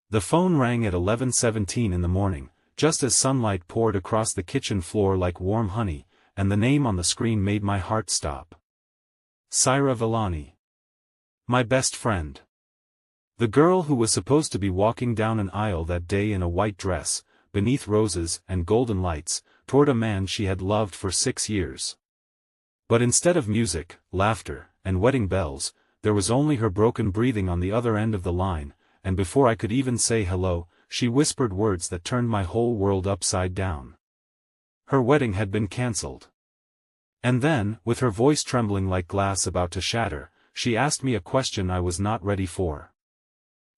The phone rang at 11:17 in the morning, just as sunlight poured across the kitchen floor like warm honey, and the name on the screen made my heart stop. Saira Villani. My best friend. The girl who was supposed to be walking down an aisle that day in a white dress, beneath roses and golden lights, toward a man she had loved for 6 years. But instead of music, laughter, and wedding bells, there was only her broken breathing on the other end of the line, and before I could even say hello, she whispered words that turned my whole world upside down. Her wedding had been cancelled. And then, with her voice trembling like glass about to shatter, she asked me a question I was not ready for.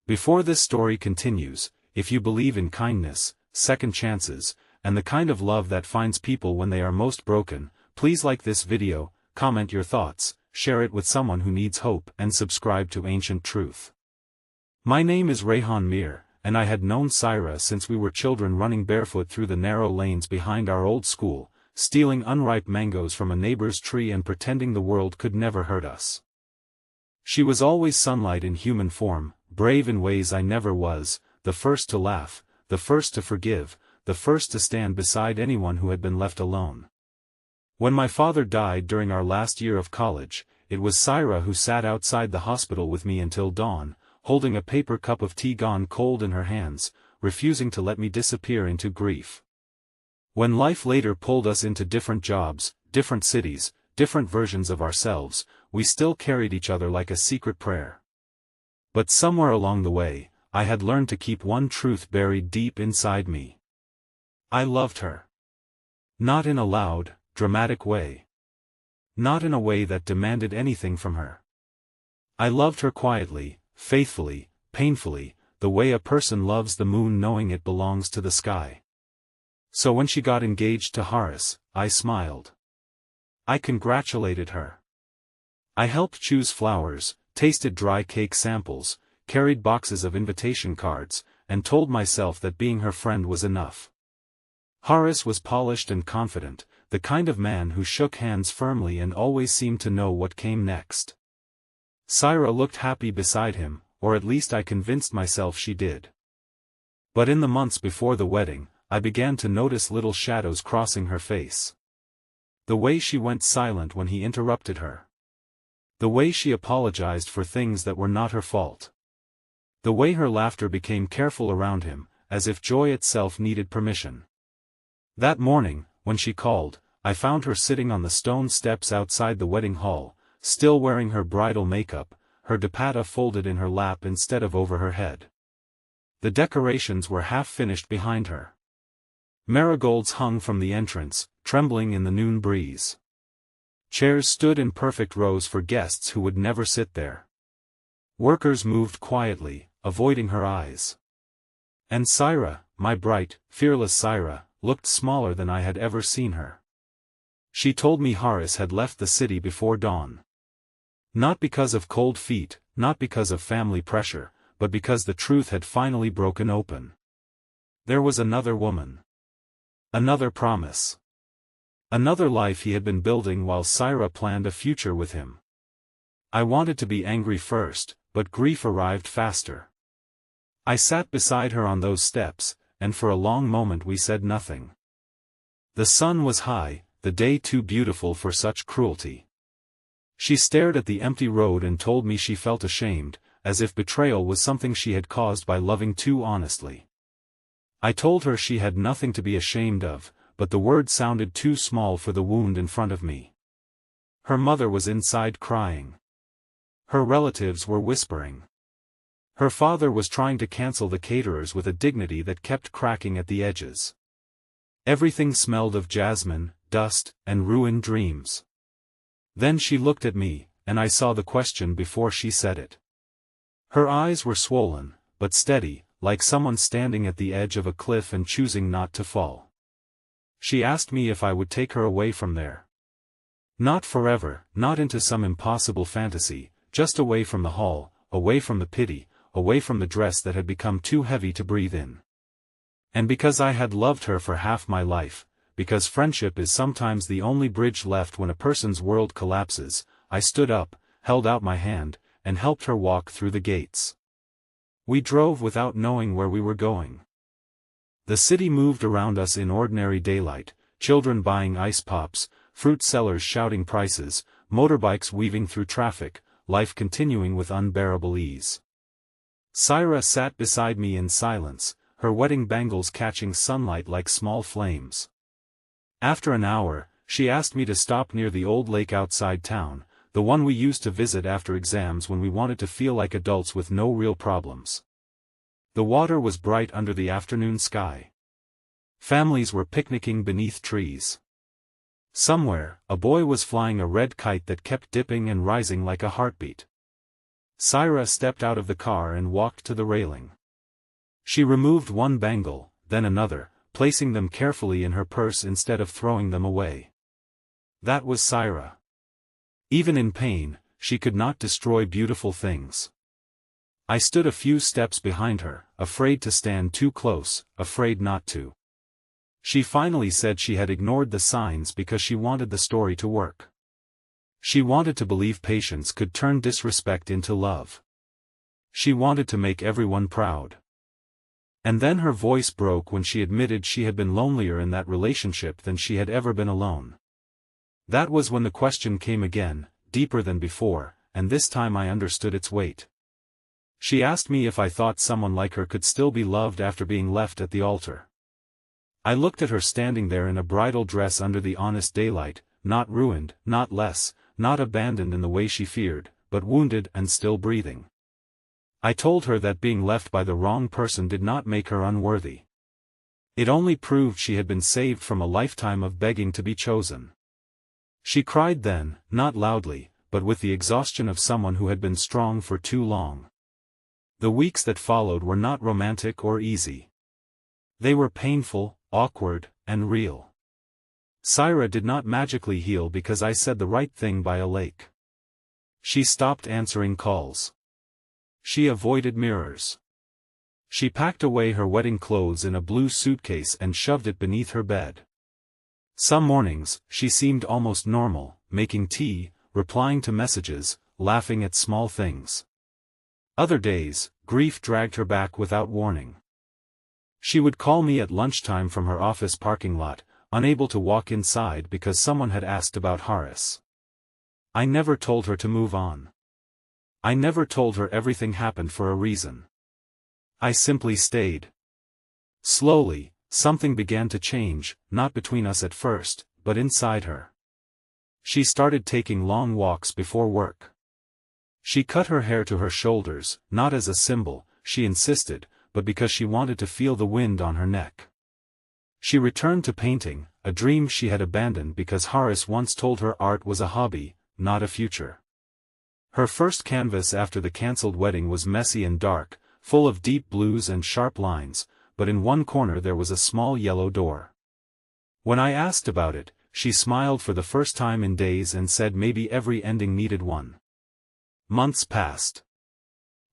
Before this story continues, if you believe in kindness, second chances, and the kind of love that finds people when they are most broken, please like this video, comment your thoughts, share it with someone who needs hope, and subscribe to Ancient Truth. My name is Rehan Mir, and I had known Saira since we were children, running barefoot through the narrow lanes behind our old school, stealing unripe mangoes from a neighbor's tree and pretending the world could never hurt us. She was always sunlight in human form, brave in ways I never was, the first to laugh, the first to forgive, the first to stand beside anyone who had been left alone. When my father died during our last year of college, it was Saira who sat outside the hospital with me until dawn, holding a paper cup of tea gone cold in her hands, refusing to let me disappear into grief. When life later pulled us into different jobs, different cities, different versions of ourselves, we still carried each other like a secret prayer. But somewhere along the way, I had learned to keep one truth buried deep inside me. I loved her. Not in a loud, dramatic way. Not in a way that demanded anything from her. I loved her quietly, faithfully, painfully, the way a person loves the moon knowing it belongs to the sky. So when she got engaged to Horace, I smiled. I congratulated her. I helped choose flowers, tasted dry cake samples, carried boxes of invitation cards, and told myself that being her friend was enough. Horace was polished and confident, the kind of man who shook hands firmly and always seemed to know what came next. Saira looked happy beside him, or at least I convinced myself she did. But in the months before the wedding, I began to notice little shadows crossing her face. The way she went silent when he interrupted her. The way she apologized for things that were not her fault. The way her laughter became careful around him, as if joy itself needed permission. That morning, when she called, I found her sitting on the stone steps outside the wedding hall, still wearing her bridal makeup, her dupatta folded in her lap instead of over her head. The decorations were half finished behind her. Marigolds hung from the entrance, trembling in the noon breeze. Chairs stood in perfect rows for guests who would never sit there. Workers moved quietly, avoiding her eyes. And Saira, my bright, fearless Saira, looked smaller than I had ever seen her. She told me Horace had left the city before dawn. Not because of cold feet, not because of family pressure, but because the truth had finally broken open. There was another woman. Another promise. Another life he had been building while Saira planned a future with him. I wanted to be angry first, but grief arrived faster. I sat beside her on those steps, and for a long moment we said nothing. The sun was high, the day too beautiful for such cruelty. She stared at the empty road and told me she felt ashamed, as if betrayal was something she had caused by loving too honestly. I told her she had nothing to be ashamed of, but the words sounded too small for the wound in front of me. Her mother was inside crying. Her relatives were whispering. Her father was trying to cancel the caterers with a dignity that kept cracking at the edges. Everything smelled of jasmine, dust, and ruined dreams. Then she looked at me, and I saw the question before she said it. Her eyes were swollen, but steady, like someone standing at the edge of a cliff and choosing not to fall. She asked me if I would take her away from there. Not forever, not into some impossible fantasy, just away from the hall, away from the pity, away from the dress that had become too heavy to breathe in. And because I had loved her for half my life, because friendship is sometimes the only bridge left when a person's world collapses, I stood up, held out my hand, and helped her walk through the gates. We drove without knowing where we were going. The city moved around us in ordinary daylight, children buying ice pops, fruit sellers shouting prices, motorbikes weaving through traffic, life continuing with unbearable ease. Saira sat beside me in silence, her wedding bangles catching sunlight like small flames. After an hour, she asked me to stop near the old lake outside town, the one we used to visit after exams when we wanted to feel like adults with no real problems. The water was bright under the afternoon sky. Families were picnicking beneath trees. Somewhere, a boy was flying a red kite that kept dipping and rising like a heartbeat. Saira stepped out of the car and walked to the railing. She removed one bangle, then another, placing them carefully in her purse instead of throwing them away. That was Saira. Even in pain, she could not destroy beautiful things. I stood a few steps behind her, afraid to stand too close, afraid not to. She finally said she had ignored the signs because she wanted the story to work. She wanted to believe patience could turn disrespect into love. She wanted to make everyone proud. And then her voice broke when she admitted she had been lonelier in that relationship than she had ever been alone. That was when the question came again, deeper than before, and this time I understood its weight. She asked me if I thought someone like her could still be loved after being left at the altar. I looked at her standing there in a bridal dress under the honest daylight, not ruined, not less, not abandoned in the way she feared, but wounded and still breathing. I told her that being left by the wrong person did not make her unworthy. It only proved she had been saved from a lifetime of begging to be chosen. She cried then, not loudly, but with the exhaustion of someone who had been strong for too long. The weeks that followed were not romantic or easy. They were painful, awkward, and real. Saira did not magically heal because I said the right thing by a lake. She stopped answering calls. She avoided mirrors. She packed away her wedding clothes in a blue suitcase and shoved it beneath her bed. Some mornings, she seemed almost normal, making tea, replying to messages, laughing at small things. Other days, grief dragged her back without warning. She would call me at lunchtime from her office parking lot, unable to walk inside because someone had asked about Horace. I never told her to move on. I never told her everything happened for a reason. I simply stayed. Slowly, something began to change, not between us at first, but inside her. She started taking long walks before work. She cut her hair to her shoulders, not as a symbol, she insisted, but because she wanted to feel the wind on her neck. She returned to painting, a dream she had abandoned because Horace once told her art was a hobby, not a future. Her first canvas after the cancelled wedding was messy and dark, full of deep blues and sharp lines, but in one corner there was a small yellow door. When I asked about it, she smiled for the first time in days and said maybe every ending needed one. Months passed.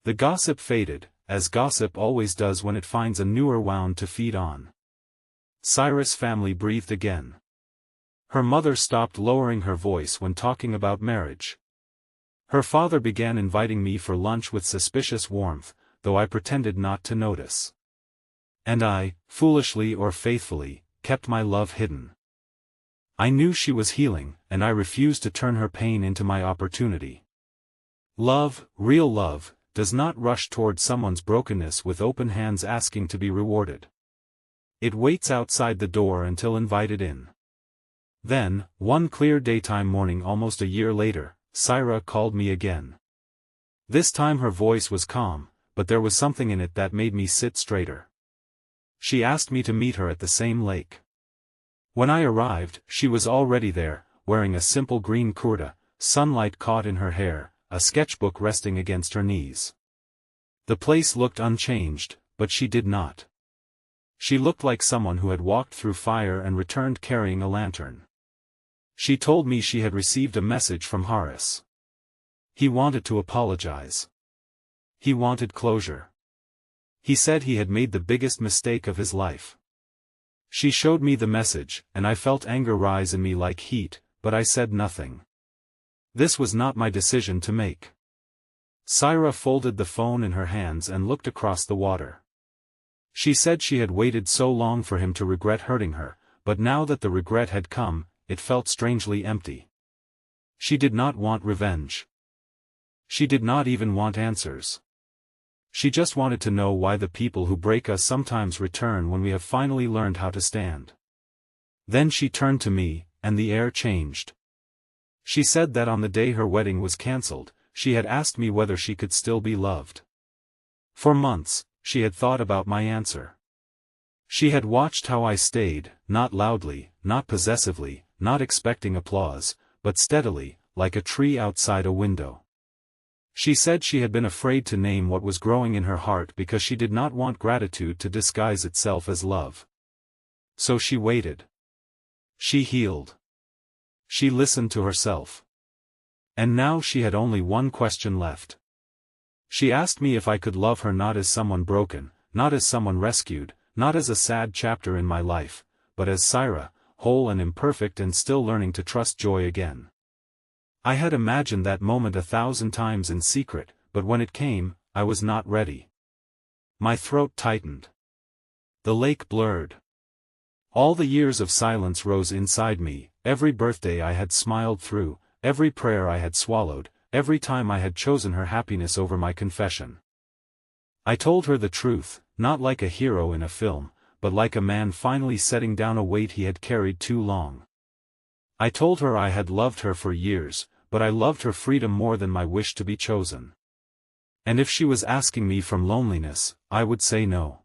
The gossip faded, as gossip always does when it finds a newer wound to feed on. Saira's family breathed again. Her mother stopped lowering her voice when talking about marriage. Her father began inviting me for lunch with suspicious warmth, though I pretended not to notice. And I, foolishly or faithfully, kept my love hidden. I knew she was healing, and I refused to turn her pain into my opportunity. Love, real love, does not rush toward someone's brokenness with open hands asking to be rewarded. It waits outside the door until invited in. Then, one clear daytime morning almost a year later, Saira called me again. This time her voice was calm, but there was something in it that made me sit straighter. She asked me to meet her at the same lake. When I arrived, she was already there, wearing a simple green kurta, sunlight caught in her hair, a sketchbook resting against her knees. The place looked unchanged, but she did not. She looked like someone who had walked through fire and returned carrying a lantern. She told me she had received a message from Horace. He wanted to apologize. He wanted closure. He said he had made the biggest mistake of his life. She showed me the message, and I felt anger rise in me like heat, but I said nothing. This was not my decision to make. Saira folded the phone in her hands and looked across the water. She said she had waited so long for him to regret hurting her, but now that the regret had come, it felt strangely empty. She did not want revenge. She did not even want answers. She just wanted to know why the people who break us sometimes return when we have finally learned how to stand. Then she turned to me, and the air changed. She said that on the day her wedding was cancelled, she had asked me whether she could still be loved. For months, she had thought about my answer. She had watched how I stayed, not loudly, not possessively, not expecting applause, but steadily, like a tree outside a window. She said she had been afraid to name what was growing in her heart because she did not want gratitude to disguise itself as love. So she waited. She healed. She listened to herself. And now she had only one question left. She asked me if I could love her not as someone broken, not as someone rescued, not as a sad chapter in my life, but as Saira, whole and imperfect and still learning to trust joy again. I had imagined that moment 1,000 times in secret, but when it came, I was not ready. My throat tightened. The lake blurred. All the years of silence rose inside me, every birthday I had smiled through, every prayer I had swallowed, every time I had chosen her happiness over my confession. I told her the truth, not like a hero in a film, but like a man finally setting down a weight he had carried too long. I told her I had loved her for years, but I loved her freedom more than my wish to be chosen. And if she was asking me from loneliness, I would say no.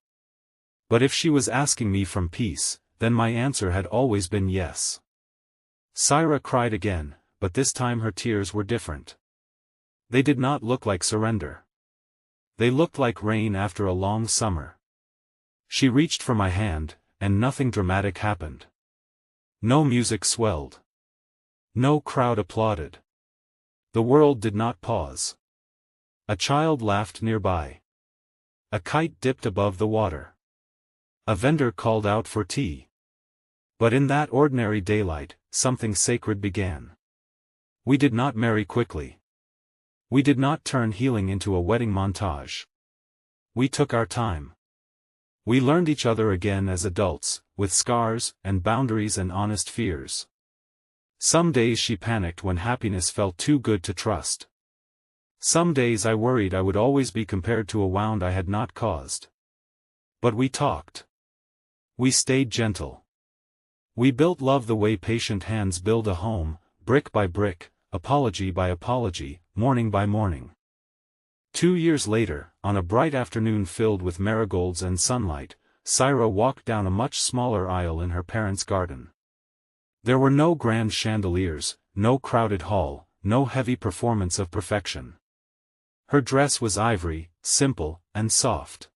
But if she was asking me from peace, then my answer had always been yes. Saira cried again, but this time her tears were different. They did not look like surrender. They looked like rain after a long summer. She reached for my hand, and nothing dramatic happened. No music swelled. No crowd applauded. The world did not pause. A child laughed nearby. A kite dipped above the water. A vendor called out for tea. But in that ordinary daylight, something sacred began. We did not marry quickly. We did not turn healing into a wedding montage. We took our time. We learned each other again as adults, with scars, and boundaries and honest fears. Some days she panicked when happiness felt too good to trust. Some days I worried I would always be compared to a wound I had not caused. But we talked. We stayed gentle. We built love the way patient hands build a home, brick by brick, apology by apology, morning by morning. 2 years later, on a bright afternoon filled with marigolds and sunlight, Saira walked down a much smaller aisle in her parents' garden. There were no grand chandeliers, no crowded hall, no heavy performance of perfection. Her dress was ivory, simple, and soft.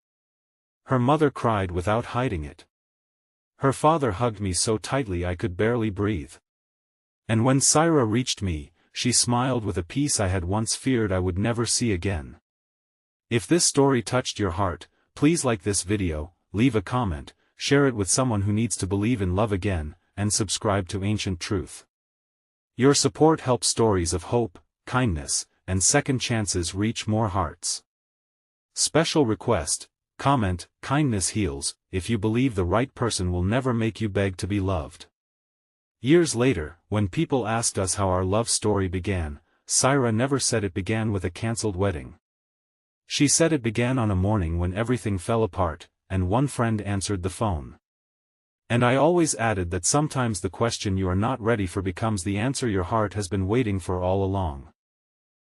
Her mother cried without hiding it. Her father hugged me so tightly I could barely breathe. And when Saira reached me, she smiled with a peace I had once feared I would never see again. If this story touched your heart, please like this video, leave a comment, share it with someone who needs to believe in love again, and subscribe to Ancient Truth. Your support helps stories of hope, kindness, and second chances reach more hearts. Special request, comment, kindness heals, if you believe the right person will never make you beg to be loved. Years later, when people asked us how our love story began, Saira never said it began with a cancelled wedding. She said it began on a morning when everything fell apart, and one friend answered the phone. And I always added that sometimes the question you are not ready for becomes the answer your heart has been waiting for all along.